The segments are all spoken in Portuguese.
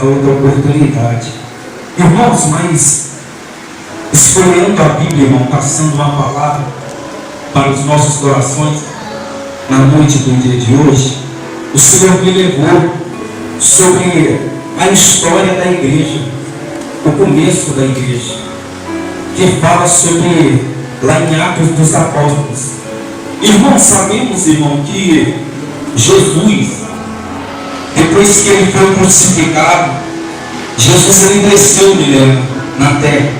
a outra oportunidade. Irmãos, mas escolhendo a Bíblia, irmão, passando uma palavra para os nossos corações na noite do dia de hoje, o Senhor me levou sobre a história da igreja, o começo da igreja, que fala sobre, lá em Atos dos Apóstolos. Irmãos, sabemos, irmão, que Jesus, depois que ele foi crucificado, Jesus ele desceu, na terra.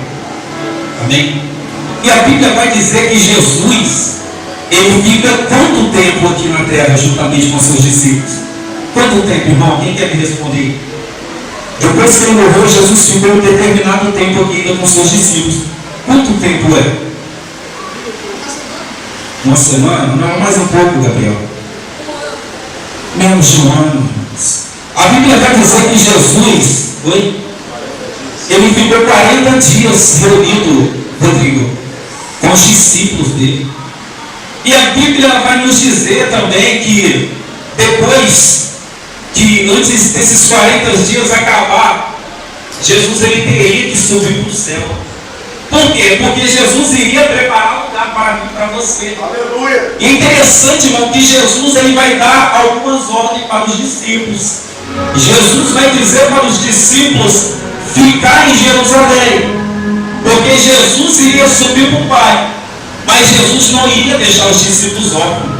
Amém? E a Bíblia vai dizer que Jesus, ele fica quanto tempo aqui na terra, juntamente com seus discípulos? Quanto tempo, irmão? Quem quer me responder? Depois que ele morreu, Jesus ficou um determinado tempo aqui ainda com seus discípulos. Quanto tempo é? Uma semana? Não, mais um pouco, Gabriel. Menos de um ano. A Bíblia vai dizer que Jesus, ele ficou 40 dias reunido, Rodrigo, com os discípulos dele. E a Bíblia vai nos dizer também que depois que, antes desses 40 dias acabar, Jesus ele teria que subir para o céu. Por quê? Porque Jesus iria preparar um lugar para mim, para você. Aleluia! E é interessante, irmão, que Jesus ele vai dar algumas ordens para os discípulos. Jesus vai dizer para os discípulos ficar em Jerusalém, porque Jesus iria subir para o Pai, mas Jesus não iria deixar os discípulos órfãos.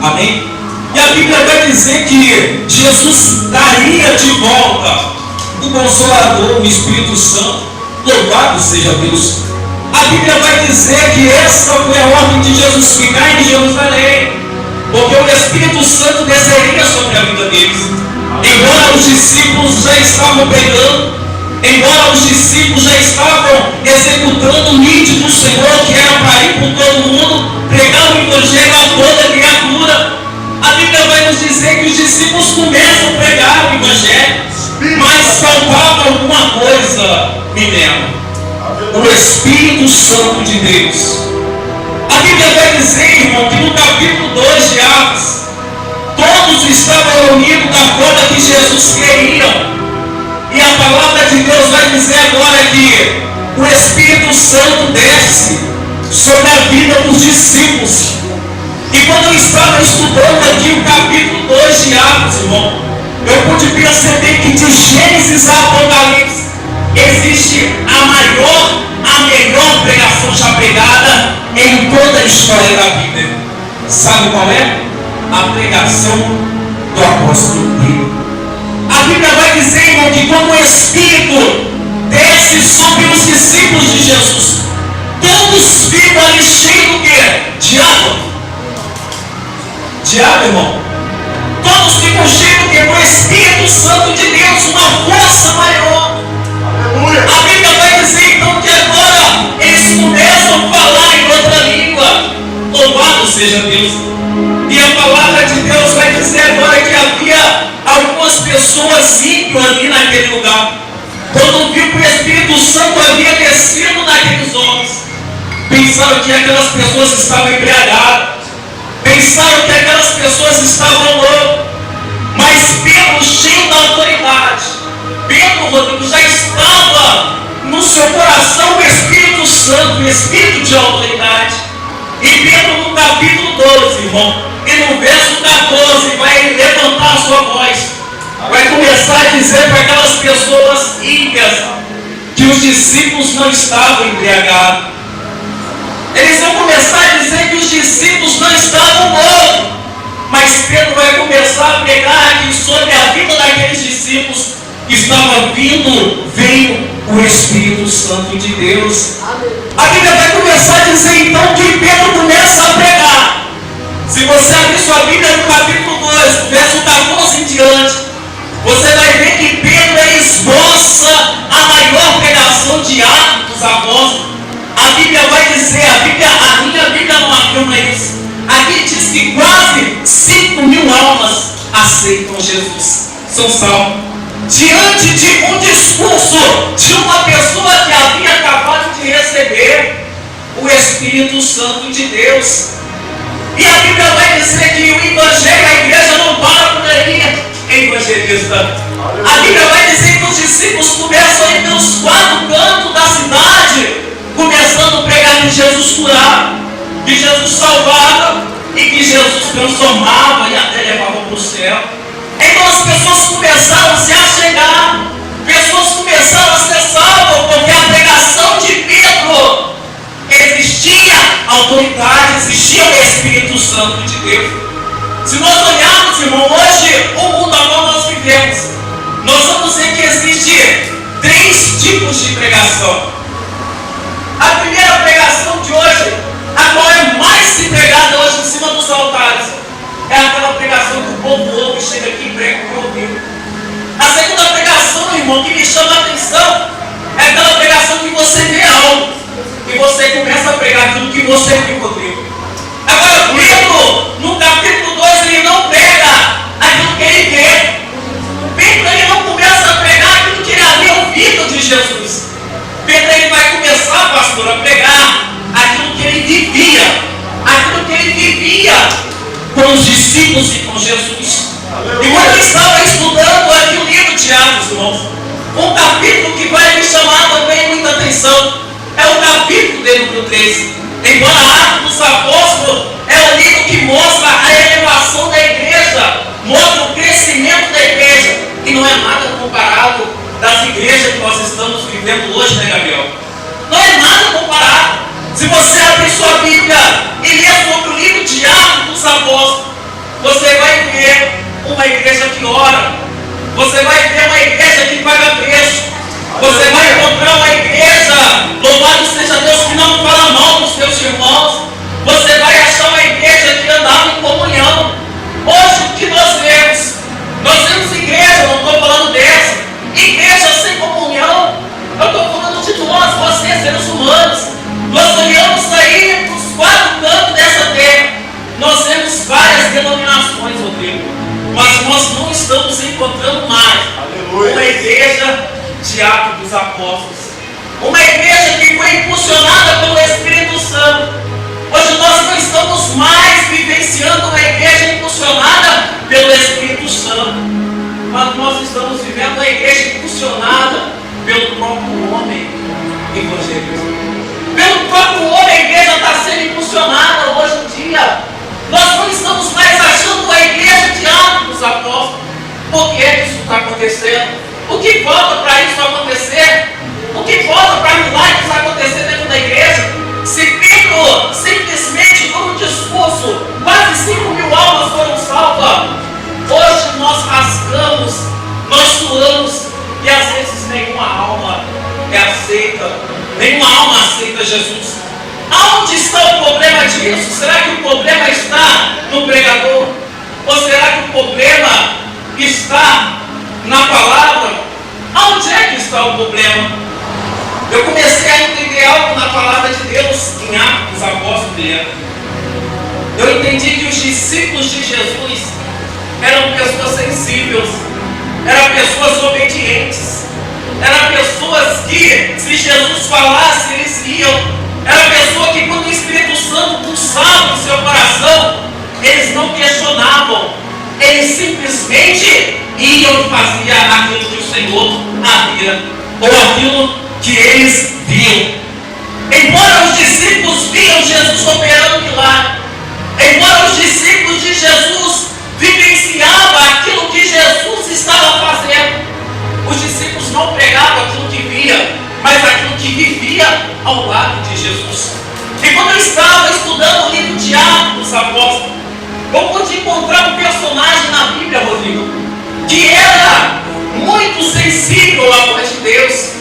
Amém? E a Bíblia vai dizer que Jesus daria de volta o Consolador, o Espírito Santo. Louvado seja Deus. A Bíblia vai dizer que essa foi a ordem de Jesus, ficar em Jerusalém, porque o Espírito Santo desceria sobre a vida deles. Embora os discípulos já estavam pregando, embora os discípulos já estavam executando o nítido do Senhor, que era para ir por todo mundo, pregar o Evangelho a toda criatura, a Bíblia vai nos dizer que os discípulos começam a pregar o Evangelho, mas faltava alguma coisa, me lembro. O Espírito Santo de Deus. A Bíblia vai dizer, irmão, que no capítulo 2 de Atos, todos estavam reunidos da forma que Jesus queria. E a palavra de Deus vai dizer agora que o Espírito Santo desce sobre a vida dos discípulos. E quando eu estava estudando aqui o capítulo 2 de Atos, irmão, eu pude perceber que de Gênesis a Apocalipse existe a melhor pregação já pregada em toda a história da Bíblia. Sabe qual é? A pregação do apóstolo Pedro. A Bíblia vai dizer, irmão, que quando o Espírito desce sobre os discípulos de Jesus, todos ficam ali cheios do quê? De água. De água, irmão. Todos ficam cheios do quê? Do Espírito Santo de Deus, uma força maior. A Bíblia vai dizer então que agora eles começam a falar em outra língua. Louvado seja Deus. E a palavra de Deus vai dizer agora que havia algumas pessoas ímpias ali naquele lugar. Quando viu que o Espírito Santo havia descido naqueles homens, pensaram que aquelas pessoas estavam embriagadas, pensaram que aquelas pessoas estavam loucas. Mas Pedro, cheio da autoridade, Pedro, Rodrigo, já estava no seu coração o Espírito Santo, o Espírito de autoridade. E Pedro, no capítulo 12, irmão, e no verso 14, vai levantar a sua voz, vai começar a dizer para aquelas pessoas ímpias que os discípulos não estavam embriagados. Eles vão começar a dizer que os discípulos não estavam loucos. Mas Pedro vai começar a pregar que sobre a vida daqueles discípulos veio o Espírito Santo de Deus. A Bíblia vai começar a dizer então que Pedro começa a pregar. Se você abrir sua Bíblia no capítulo 2, verso 14 em diante, você vai ver que Pedro esboça a maior pregação de Atos dos Apóstolos. A Bíblia vai dizer, a minha Bíblia não afirma isso. Aqui diz que quase 5.000 almas aceitam Jesus, são salvos. Diante de um discurso de uma pessoa que havia acabado de receber o Espírito Santo de Deus. E a Bíblia vai dizer que o Evangelho, a igreja não para por aí, evangelista. A Bíblia vai dizer que os Jesus curava, que Jesus salvava e que Jesus transformava e até levava para o céu. Então as pessoas começaram a se achegar, pessoas começaram a ser salvas, porque a pregação de Pedro existia autoridade, existia o Espírito Santo de Deus. Se nós olharmos, irmão, hoje o mundo a qual nós vivemos, nós vamos ver que existe 3 tipos de pregação. A primeira pregação de hoje, a qual é mais se pregada hoje em cima dos altares, é aquela pregação que o povo ouve, chega aqui e prega para ouvir. A segunda pregação, irmão, que me chama a atenção, é aquela pregação que você vê algo e você começa a pregar aquilo que você viu, Rodrigo. Agora, Pedro, no capítulo 2, ele não prega aquilo que ele vê. Pedro, ele não começa a pregar aquilo que ele havia ouvido de Jesus. Pedro, ele vai começar, pastor, a pregar aquilo que ele vivia, aquilo que ele vivia com os discípulos e com Jesus. E quando eu estava estudando aqui o livro de Atos, irmãos, um capítulo que vai me chamar também muita atenção é o capítulo de número 13. Embora Atos dos Apóstolos é o livro que mostra a elevação da igreja, mostra o crescimento da igreja, e não é nada comparado das igrejas que nós estamos vivendo hoje, né, Gabriel? Não é nada comparado. Se você abrir sua Bíblia e ler sobre o livro de Atos dos Apóstolos, você vai ver uma igreja que ora, você vai ver uma igreja que paga preço, você vai encontrar uma igreja, louvado seja Deus, que não fala mal dos seus irmãos, você vai achar uma igreja que andava em comunhão. Hoje o que nós vemos igreja, não estou falando dessa, igreja sem comunhão, eu estou falando de nós, vocês, seres humanos. Nós olhamos aí para os 4 cantos dessa terra, nós vemos várias denominações, Rodrigo, mas nós não estamos encontrando mais uma igreja de Atos dos Apóstolos, uma igreja que foi impulsionada pelo Espírito Santo. Hoje nós não estamos mais vivenciando uma igreja impulsionada pelo Espírito Santo, mas nós estamos vivendo uma igreja impulsionada pelo próprio homem evangelista. Pelo próprio homem, a igreja está sendo impulsionada hoje em dia. Nós não estamos mais achando a igreja de Atos dos Apóstolos. Por que isso está acontecendo? O que falta para isso acontecer? O que falta para milagres acontecer dentro da igreja? Se Pedro simplesmente, num discurso, quase 5.000 almas foram salvas, hoje nós rasgamos, nós suamos, e às vezes nenhuma alma é aceita, nenhuma alma aceita Jesus. Aonde está o problema disso? Será que o problema está no pregador? Ou será que o problema está na palavra? Aonde é que está o problema? Eu comecei a entender algo na palavra de Deus em Atos dos Apóstolos. Eu entendi que os discípulos de Jesus eram pessoas sensíveis, eram pessoas obedientes, eram pessoas que, se Jesus falasse, eles iam. Era pessoa que, quando o Espírito Santo pulsava no seu coração, eles não questionavam, eles simplesmente iam e faziam aquilo que o Senhor havia, ou aquilo que eles viam. Embora os discípulos viam Jesus operando milagre, embora os discípulos de Jesus vivenciavam aquilo que Jesus estava fazendo, os discípulos não pregavam aquilo que via, mas aquilo que vivia ao lado de Jesus. E quando eu estava estudando o livro de Atos dos Apóstolos, eu pude encontrar um personagem na Bíblia, Rodrigo, que era muito sensível à voz de Deus.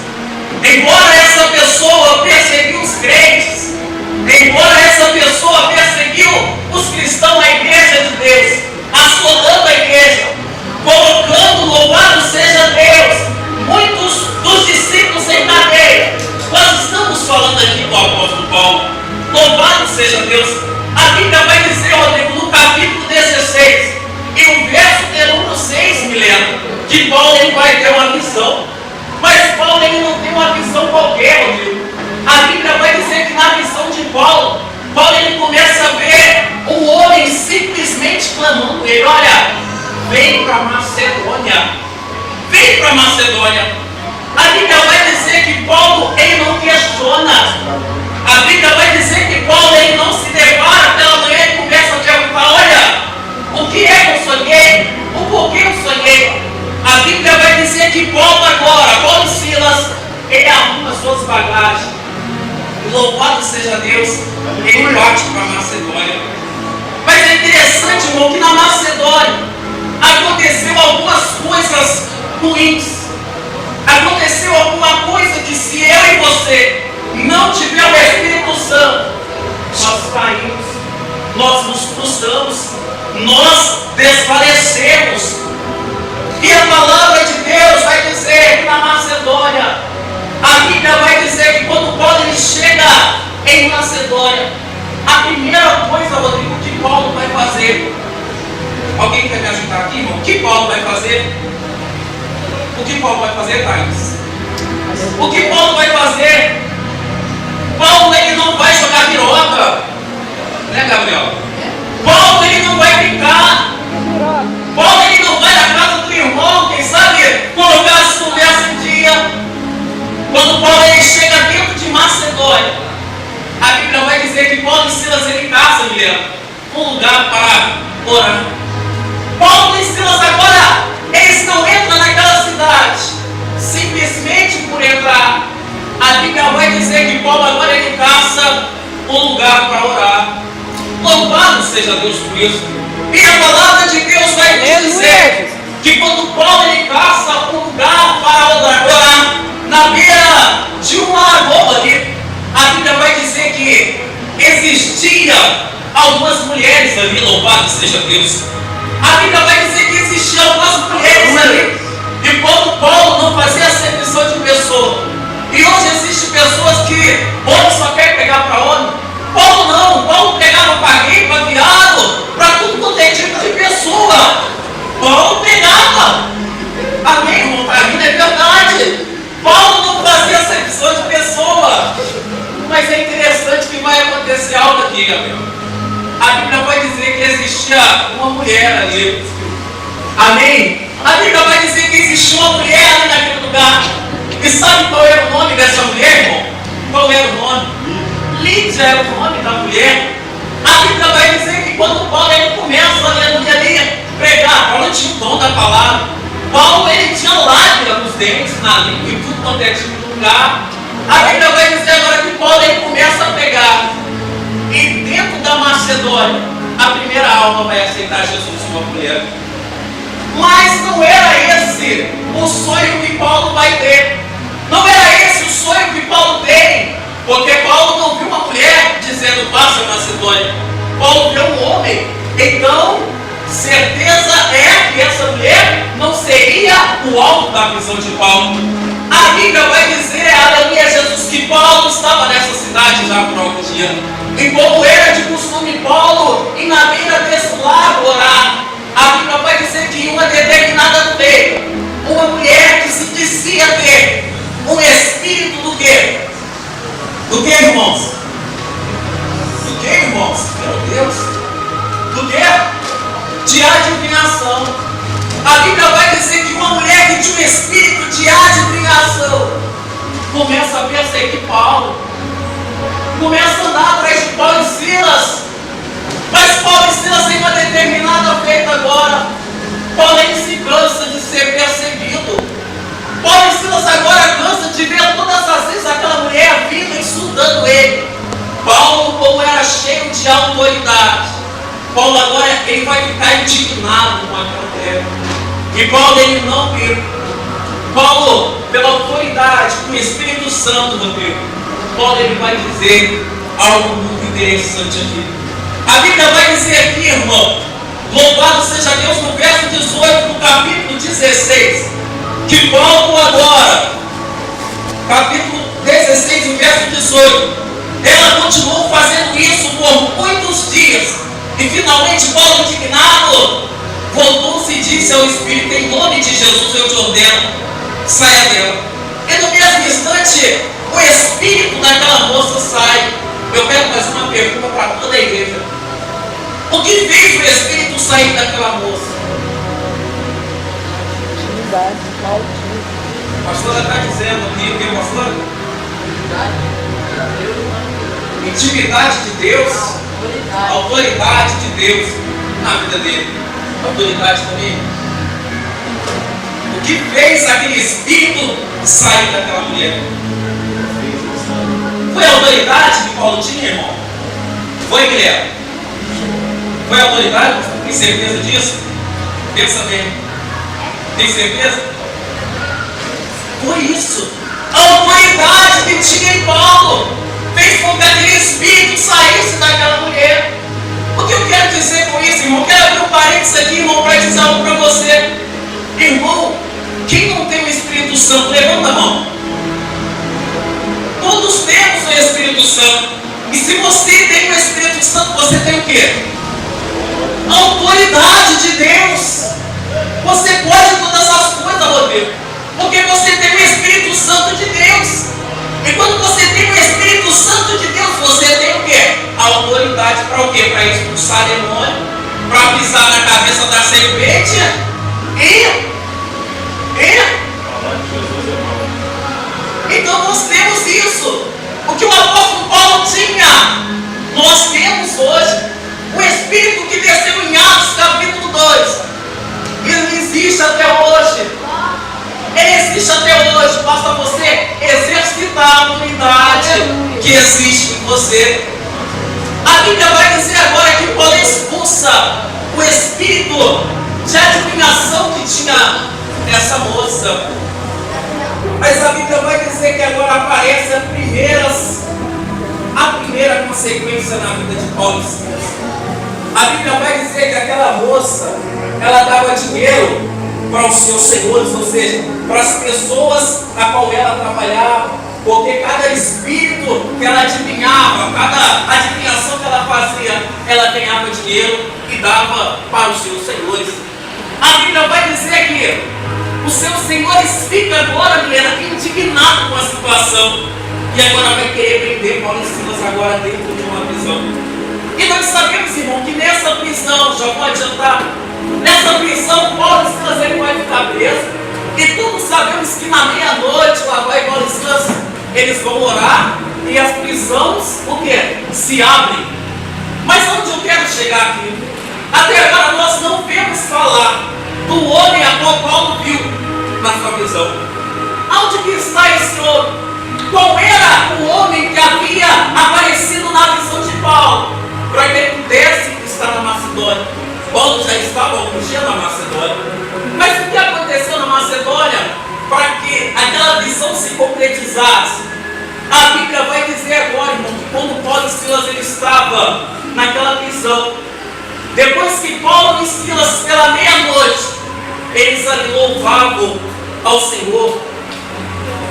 Embora essa pessoa perseguiu os crentes, embora essa pessoa perseguiu os cristãos, a igreja de Deus, assolando a igreja, colocando louvado seja Deus, muitos dos discípulos em cadeia. Nós estamos falando aqui do apóstolo Paulo, louvado seja Deus. A Bíblia vai dizer, Rodrigo, no capítulo 16 e no verso de número 6, me lembro, que Paulo ele vai ter uma visão. Mas Paulo ele não tem uma visão qualquer, Rodrigo. A Bíblia vai dizer que na visão de Paulo, Paulo ele começa a ver um homem simplesmente clamando ele: olha, vem para Macedônia, vem para Macedônia. A Bíblia vai dizer que Paulo ele não questiona, A Bíblia vai dizer que Paulo ele não se depara pela manhã e começa a perguntar: olha, o que é que eu sonhei? O porquê eu sonhei? A Bíblia vai dizer que Paulo agora, Paulo e Silas, ele arruma suas bagagens. Louvado seja Deus, ele parte para a Macedônia. Mas é interessante, irmão, que na Macedônia aconteceu algumas coisas ruins. Aconteceu alguma coisa que, se eu e você não tiver o Espírito Santo, nós caímos, nós nos frustramos, nós desfalecemos. E a palavra de Deus vai dizer que na Macedônia, a Bíblia vai dizer que quando Paulo ele chega em Macedônia, a primeira coisa, Rodrigo, que Paulo vai fazer. Alguém quer me ajudar aqui, irmão? O que Paulo vai fazer? O que Paulo vai fazer, Thais? O que Paulo vai fazer? Paulo ele não vai jogar piroca, né, Gabriel? Paulo ele não vai ficar. Paulo ele não vai na casa do irmão, quem sabe colocar as conversas em dia. Quando Paulo ele chega dentro de Macedônia, a Bíblia vai dizer que Paulo e Silas ele caçam, Guilherme, um lugar para orar. Paulo e Silas agora, eles não entram naquela cidade simplesmente por entrar. A Bíblia vai dizer que Paulo agora ele caça um lugar para orar. Louvado seja Deus por isso. E a palavra de Deus vai dizer que quando Paulo ele caça um lugar para orar, na beira de uma lagoa ali, a Bíblia vai dizer que existia algumas mulheres ali, louvado seja Deus. A Bíblia vai dizer que existiam algumas mulheres ali. E quando Paulo não fazia acepção de pessoa, e hoje existem pessoas que homem só quer pegar para homem, Paulo não, Paulo pegava para gay, para viado, para tudo quanto é tipo de pessoa. Paulo pegava. Amém, irmão? Para mim é verdade. Paulo não fazia acepção de pessoa. Mas é interessante que vai acontecer algo aqui, Gabriel. A Bíblia vai dizer que existia uma mulher ali. Amém? A Bíblia vai dizer que existia uma mulher ali naquele lugar. E sabe qual era o nome dessa mulher, irmão? Qual era o nome? Lídia era o nome da mulher. A Bíblia vai dizer que quando Paulo ele começa ali pregar, Paulo tinha o dom da palavra. Paulo ele tinha lágrima nos dentes, na língua e tudo quanto é tipo de lugar. A Bíblia vai dizer agora que Paulo ele começa a pregar. E dentro da Macedônia, a primeira alma vai aceitar Jesus, uma mulher. Mas não era esse o sonho que Paulo vai ter. Não era esse o sonho que Paulo tem. Porque Paulo não viu uma mulher dizendo: passa a Macedônia. Paulo viu um homem. Então, certeza é que essa mulher não seria o alvo da visão de Paulo. A Bíblia vai dizer, aleluia, Jesus, que Paulo estava nessa cidade já por algum dia. E como era de costume Paulo ir na beira desse lago orar, a Bíblia vai dizer que uma determinada feita, uma mulher que se dizia ter um espírito do quê? Do que, irmãos? Do que, irmãos? Meu Deus! Do que? De adivinhação. A Bíblia vai dizer que uma mulher que tinha um espírito de adivinhação começa a perseguir Paulo, começa a andar atrás de Paulo e Silas. Mas Paulo e Silas têm uma determinada feita agora. Paulo ele se cansa de ser perseguido. Paulo e Silas agora cansa de ver todas as vezes aquela mulher vindo insultando ele. Paulo, como era cheio de autoridade, Paulo agora ele vai ficar indignado com aquela mulher. E Paulo ele não viu. Paulo, pela autoridade, com o Espírito Santo, Rodrigo, Paulo ele vai dizer algo muito interessante aqui. A Bíblia vai dizer aqui, irmão, louvado seja Deus, no verso 18 do capítulo 16, que Paulo agora, capítulo 16, o verso 18, ela continuou fazendo isso por muitos dias. E finalmente Paulo, indignado, voltou-se e disse ao Espírito: em nome de Jesus eu te ordeno, saia dela. E no mesmo instante, o Espírito daquela moça sai. Eu quero fazer uma pergunta para toda a igreja: o que fez o Espírito sair daquela moça? A pastora está dizendo aqui, o que, pastora? intimidade de Deus, autoridade de Deus na vida dele. Autoridade também. O que fez aquele espírito sair daquela mulher? Foi a autoridade que Paulo tinha, irmão? Foi, Guilherme? Foi a autoridade? Tem certeza disso? Pensa bem. Tem certeza? Foi isso. A autoridade que tinha em Paulo fez com que aquele espírito saísse daquela mulher. O que eu quero dizer com isso, irmão? Eu quero abrir um parênteses aqui, irmão, para dizer algo para você. Irmão, quem não tem o Espírito Santo, levanta a mão. Todos temos o Espírito Santo. E se você tem o Espírito Santo, você tem o quê? A autoridade de Deus. Você pode todas as coisas, Rodrigo, porque você tem o Espírito Santo de Deus. E quando você tem o Espírito Santo de Deus, você tem o quê? A autoridade para o quê? Para expulsar demônio, para pisar na cabeça da serpente Então nós temos isso. O que o apóstolo Paulo tinha, nós temos hoje. O Espírito que desceu em Atos capítulo 2, ele existe até hoje. Ele existe até hoje. Basta você exercitar a autoridade que existe em você. A Bíblia vai dizer agora que Paulo expulsa o espírito de adivinhação que tinha essa moça. Mas a Bíblia vai dizer que agora aparece a primeira consequência na vida de Paulo e Silas. A Bíblia vai dizer que aquela moça, ela dava dinheiro para os seus senhores, ou seja, para as pessoas a qual ela trabalhava, porque cada espírito que ela adivinhava, cada adivinhação que ela fazia, ela ganhava dinheiro e dava para os seus senhores. A Bíblia vai dizer que os seus senhores ficam agora, Milena, indignados com a situação, e agora vai querer prender Paulo e Silas agora dentro de uma prisão. E nós sabemos, irmão, que nessa prisão, já pode adiantar, nessa prisão Paulo e Silas ele vai ficar preso, e todos sabemos que na meia-noite lá vai Paulo e Silas, eles vão orar, e as prisões, o quê? Se abrem. Mas onde eu quero chegar aqui? Até agora nós não vemos falar do homem a qual Paulo viu na sua visão. Onde que está esse homem? Qual era o homem que havia aparecido na visão de Paulo? Para que ele pudesse estar na Macedônia. Paulo já estava algum dia na Macedônia. Mas o que aconteceu na Macedônia para que aquela visão se concretizasse? A Bíblia vai dizer agora, irmão, que quando Paulo e Silas ele estava naquela prisão, depois que Paulo e Silas, pela meia-noite, eles ali louvavam ao Senhor,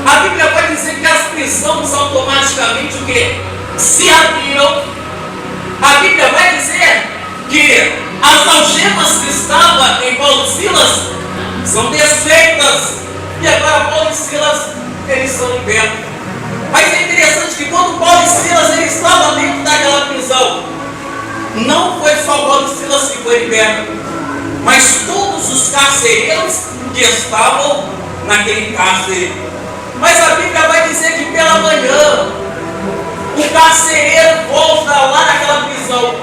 a Bíblia vai dizer que as prisões automaticamente o quê? Se abriram. A Bíblia vai dizer que as algemas que estavam em Paulo e Silas são desfeitas. E agora Paulo e Silas, eles são libertos. Mas é interessante que quando Paulo e Silas eles estavam dentro daquela prisão, não foi só Paulo e Silas que foi liberto, mas todos os carcereiros que estavam naquele cárcere. Mas a Bíblia vai dizer que pela manhã o carcereiro volta lá naquela prisão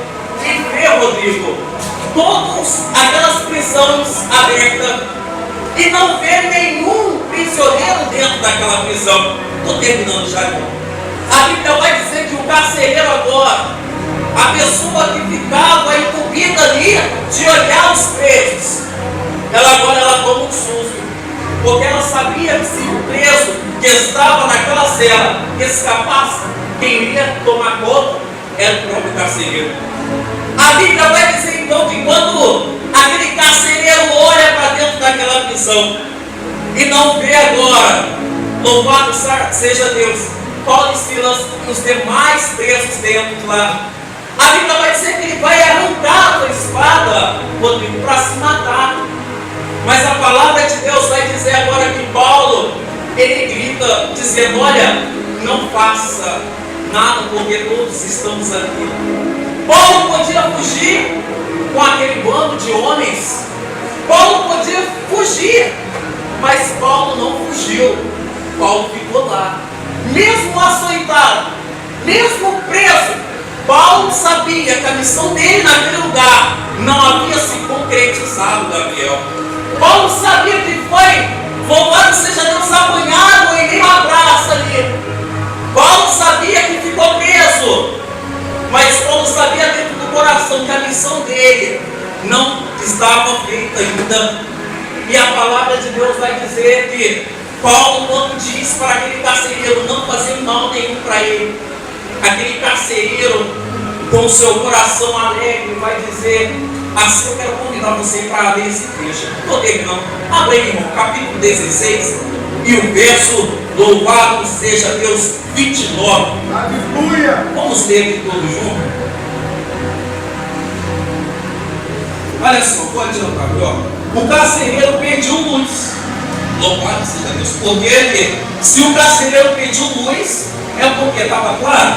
e vê, Rodrigo, todas aquelas prisões abertas e não vê nenhum prisioneiro dentro daquela prisão. Estou terminando já, irmão. A Bíblia vai dizer que o carcereiro agora, a pessoa que ficava incumbida ali de olhar os presos, ela agora toma um susto, porque ela sabia que se o preso que estava naquela cela escapasse, quem iria tomar conta era o próprio carcereiro. A Bíblia vai dizer então que quando aquele carcereiro olha para dentro daquela prisão e não vê agora, louvado seja Deus, Paulo e Silas e os demais presos dentro lá, a Bíblia vai dizer que ele vai arrancar a espada, Rodrigo, para se matar. Mas a palavra de Deus vai dizer agora que Paulo, ele grita, dizendo: olha, não faça nada, porque todos estamos aqui. Paulo podia fugir com aquele bando de homens. Paulo podia fugir, mas Paulo não fugiu. Paulo ficou lá, mesmo açoitado, mesmo preso, a missão dele naquele lugar não havia se concretizado, Gabriel. Paulo sabia que foi, louvado seja Deus, apanhado em meio à praça ali. Paulo sabia que ficou preso, mas Paulo sabia dentro do coração que a missão dele não estava feita ainda. E a palavra de Deus vai dizer que Paulo não diz para aquele carcereiro não fazer mal nenhum para ele. Aquele carcereiro, com o seu coração alegre, vai dizer assim: eu quero convidar você para ler esse trecho. Estou terminando. Abre aí, irmão, capítulo 16 e o verso, louvado seja Deus, 29. Aleluia! Vamos ler aqui todos juntos. Olha só, pode adiantar, ó. O carcereiro pediu luz. Louvado seja Deus. Porque se o carcereiro pediu luz, é porque estava claro?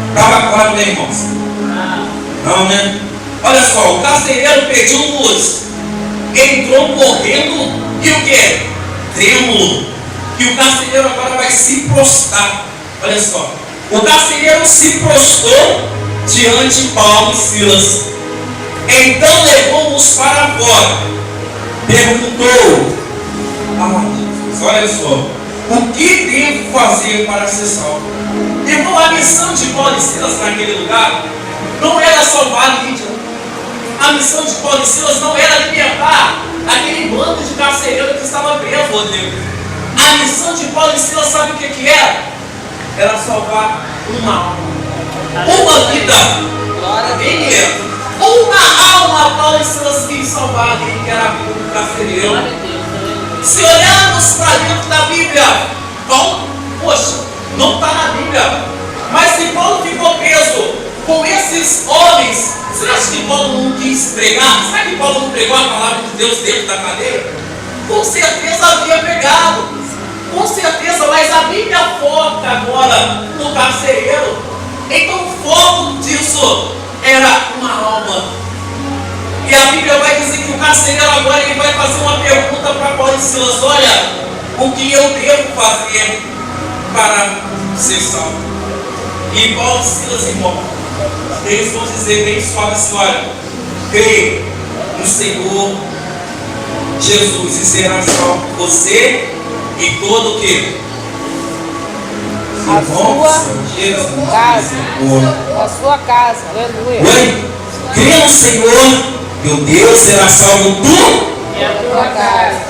Estava claro, né, irmãos? Não, né? Olha só, o carcereiro pediu luz. Entrou correndo e o quê? Trêmulo. E o carcereiro agora vai se prostrar. Olha só. O carcereiro se prostrou diante de Paulo e Silas. Então levou-os para fora. Perguntou: Deus, olha só, o que devo fazer para ser salvo? Irmão, a missão de Paulo e Silas naquele lugar não era salvar Lídia. A missão de Paulo e Silas não era libertar aquele bando de carcereiro que estava preso, Rodrigo. A missão de Paulo e Silas, sabe o que era? Era salvar uma alma, uma vida. Uma alma Paulo e Silas quis salvar ali, que era a vida do carcereiro. Se olharmos para dentro da Bíblia, Paulo, poxa, não está na Bíblia, mas se Paulo ficou preso com esses homens, você acha que Paulo não quis pregar? Será que Paulo não pregou a palavra de Deus dentro da cadeia? Com certeza havia pregado, com certeza, mas a Bíblia foca agora no carcereiro. Então o foco disso era uma alma. E a Bíblia vai dizer que o carcereiro agora ele vai fazer uma pergunta para Paulo e Silas: olha, o que eu devo fazer para ser salvo? E Paulo e Silas, irmão, eles vão dizer bem suave assim: olha, creia no Senhor Jesus e será salvo você e todo o que? A sua casa, aleluia. Oi? Creia no Senhor, meu Deus, será salvo tu E a tua casa.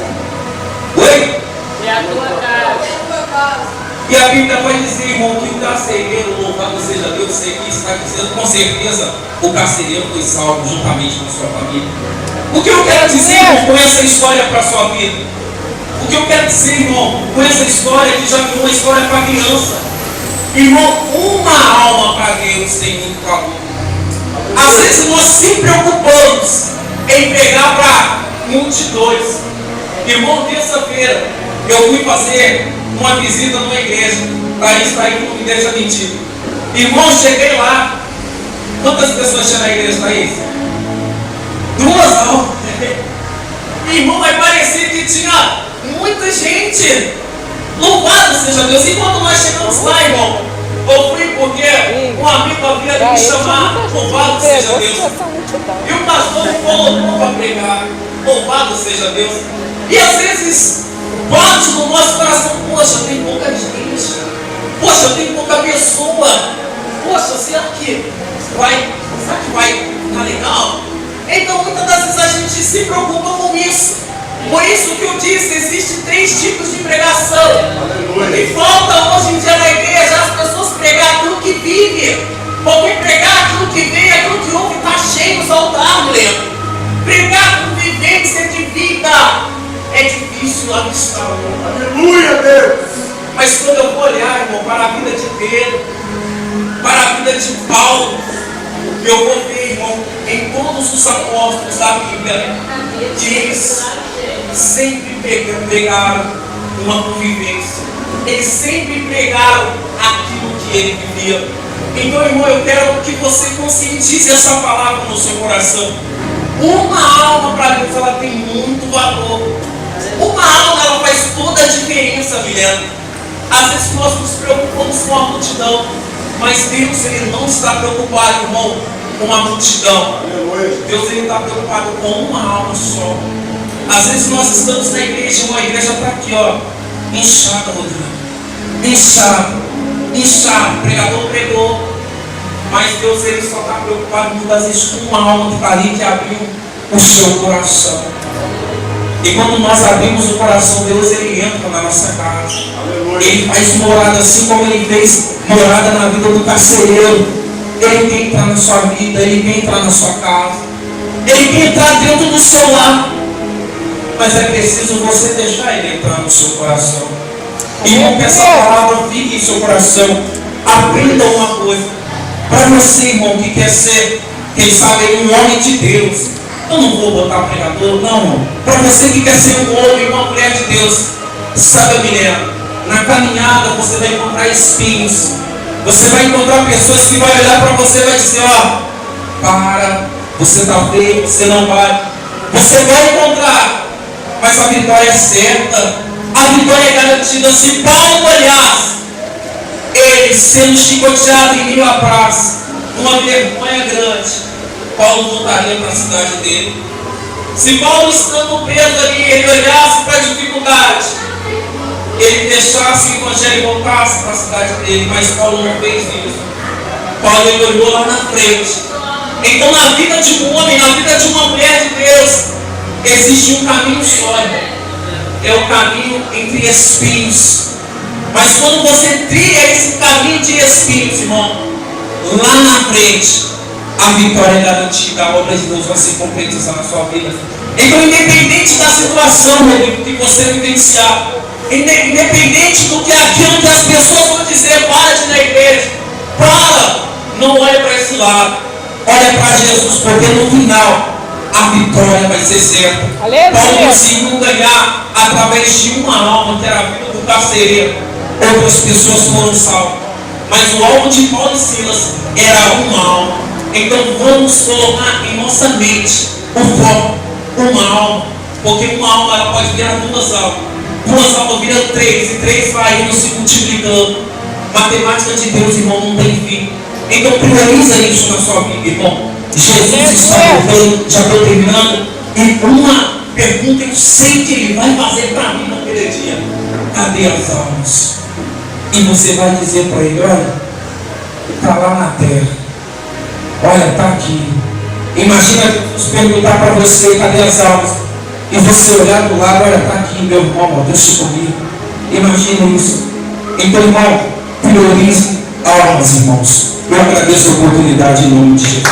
Oi? E a tua casa. E a Bíblia vai dizer, irmão, que o carcereiro, louvado seja Deus, sei que está dizendo, com certeza o carcereiro foi salvo juntamente com a sua família. O que eu quero dizer, irmão, com essa história para a sua vida? O que eu quero dizer, irmão, com essa história que já foi uma história para criança? Irmão, uma alma para Deus tem muito valor. Às vezes nós se preocupamos em pregar para multidões. Irmão, terça-feira eu fui fazer uma visita numa igreja. Thaís está aí com igreja mentira. Irmão, cheguei lá. Quantas pessoas tinha na igreja, Thaís? 2 almas. Irmão, vai parecer que tinha muita gente. Louvado seja Deus. E quando nós chegamos lá, irmão, eu fui porque um amigo havia me chamar. Louvado seja Deus. E o pastor me colocou para pregar. Louvado seja Deus. E às vezes bate no nosso coração: poxa, tem pouca gente. Poxa, tem pouca pessoa. Poxa, será que vai ficar legal? Então muitas das vezes a gente se preocupa com isso. Por isso que eu disse, existem 3 tipos de pregação. O que falta hoje em dia na igreja é as pessoas pregar aquilo que vive. Porque pregar aquilo que vem, aquilo que ouve, está cheio os altares, mulher. Pregar com vivência de vida é difícil avistar. Aleluia, Deus! Mas quando eu vou olhar, irmão, para a vida de Pedro, para a vida de Paulo, eu vou ver, irmão, em todos os apóstolos da Bíblia, que eles sempre pregaram uma convivência. Eles sempre pregaram aquilo que ele vivia. Então, irmão, eu quero que você conscientize essa palavra no seu coração. Uma alma para Deus, ela tem muito valor. Uma alma, ela faz toda a diferença, mulher. Às vezes nós nos preocupamos com a multidão, mas Deus, ele não está preocupado, irmão, com uma multidão. Aleluia. Deus está preocupado com uma alma só. Às vezes nós estamos na igreja, uma igreja está aqui, ó, inchada, Rodrigo. Inchado. O pregador pregou. Mas Deus ele só está preocupado muitas vezes com uma alma que está ali, que abriu o seu coração. E quando nós abrimos o coração, Deus ele entra na nossa casa. Aleluia. Ele faz morada, assim como ele fez morada na vida do carcereiro. Ele quer entrar na sua vida, ele quer entrar na sua casa, ele quer entrar dentro do seu lar. Mas é preciso você deixar ele entrar no seu coração. Irmão, que essa palavra fique em seu coração. Aprenda uma coisa. Para você, irmão, que quer ser, quem sabe, um homem de Deus. Eu não vou botar pregador, não, irmão. Para você que quer ser um homem, uma mulher de Deus. Sabe, mulher, na caminhada você vai encontrar espinhos. Você vai encontrar pessoas que vão olhar para você e vai dizer, ó, para, você está feio, você não vai. Você vai encontrar, mas a vitória é certa. A vitória é garantida. Se Paulo olhasse, ele sendo chicoteado em meio à praça, uma vergonha grande, Paulo voltaria para a cidade dele. Se Paulo estando preso ali, ele olhasse para a dificuldade, ele deixasse o evangelho e voltasse para a cidade dele, mas Paulo não fez isso. Paulo ele olhou lá na frente. Então na vida de um homem, na vida de uma mulher de Deus, existe um caminho só, é o caminho entre espinhos. Mas quando você trilha esse caminho de espinhos, irmão, lá na frente, a vitória é garantida, a obra de Deus vai se concretizar na sua vida. Então, independente da situação, Rodrigo, que você vivenciar, independente do que aquilo que as pessoas vão dizer, para de ir na igreja, não olhe para esse lado, olha para Jesus, porque no final a vitória vai ser certa. Paulo conseguiu ganhar através de uma alma, que era a vida do carcereiro. Outras pessoas foram salvas, mas o alvo de Paulo e Silas era uma alma. Então vamos colocar em nossa mente o foco, uma alma, porque uma alma ela pode virar duas almas viram três, e três vai indo se multiplicando. Matemática de Deus, irmão, não tem fim. Então prioriza isso na sua vida, irmão. Jesus está voltando, já estou terminando. E uma pergunta eu sei que ele vai fazer para mim naquele dia: cadê as almas? E você vai dizer para ele: olha, está lá na terra, olha, está aqui. Imagina Deus perguntar para você: cadê as almas? E você olhar do lado: olha, está aqui, meu irmão, Deus comigo. Imagina isso. Então, irmão, priorize almas, irmãos. Eu agradeço a oportunidade em nome de Jesus.